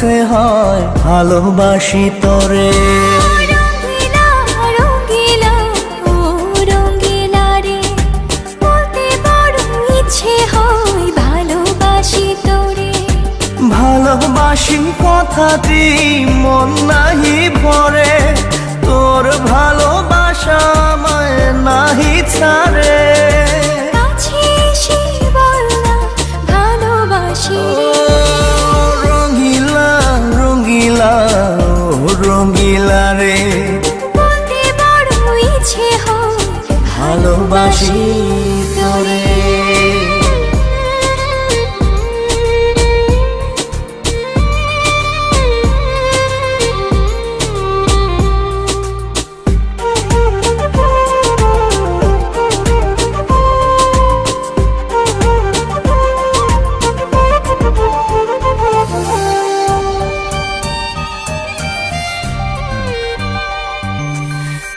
ইচ্ছে হয় ভালোবাসি তোরে। রঙ্গিলা রঙ্গিলা ও রঙ্গিলা রে, বলতে বড় ইচ্ছে হয় ভালোবাসি তোরে। ভালোবাসি কথাটি মন নাহি ভরে, তোর ভালোবাসা আমায় নাহি ছাড়ে। কাছে এসে বল না ভালোবাসি রে। রঙ্গিলা রঙ্গিলা ও রঙ্গিলা রে, বলতে বড় ইচ্ছে হয় ভালোবাসি তোরে।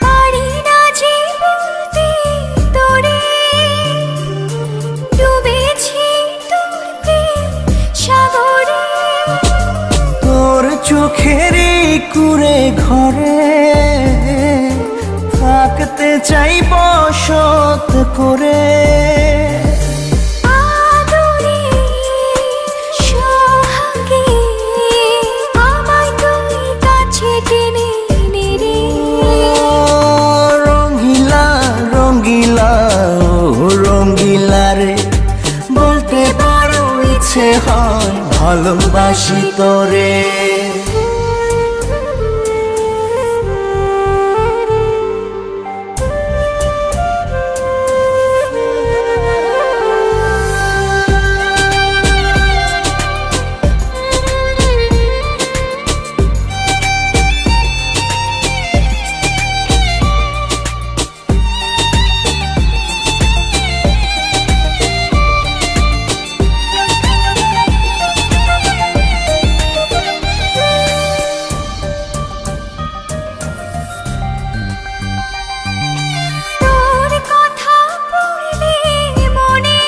পারি না যে বলতে তোরে, ডুবেছি তোর প্রেম সাগরে। তোর চোখেরই কুঁড়ে ঘরে থাকতে চাই বসত করে। আদরে সোহাগে আমায় তুই কাছে টেনে নে রে। রঙ্গিলা রঙ্গিলা ও রঙ্গিলা রে, বলতে বড় ইচ্ছে হয় ভালোবাসি তোরে। তোর কথা পড়লে মনে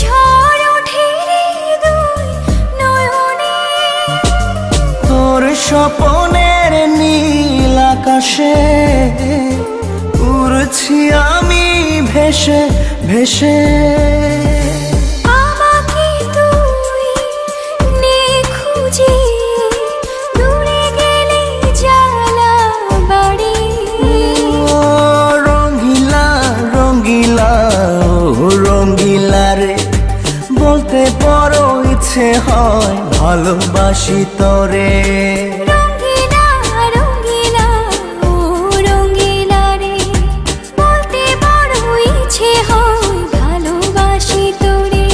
ঝড় ওঠে রে দুই নয়নে। তোর স্বপনের নীল আকাশে উড়ছি আমি ভেসে ভেসে। আমাকে তুই নে খুঁজে, দূরে গেলে জ্বালা বাড়ি। ও রঙ্গিলা রঙ্গিলা ও রঙ্গিলা রে, বলতে বড় ইচ্ছে হয় ভালোবাসি তোরে। রঙ্গিলা রঙ্গিলা ও রঙ্গিলা রে, বলতে বড় ইচ্ছে হয় ভালোবাসি তোরে।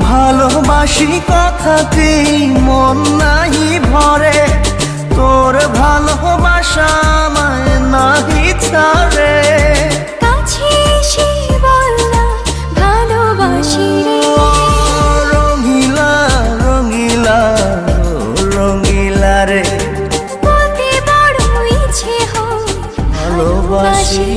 ভালোবাসি কথাটি মন নাহি ভরে, তোর ভালোবাসা আমায় নাহি ছাড়ে। কাছে এসে বল না ভালোবাসি রে। রঙ্গিলা রঙ্গিলা ও রঙ্গিলা রে, বলতে বড় ইচ্ছে হয় ভালোবাসি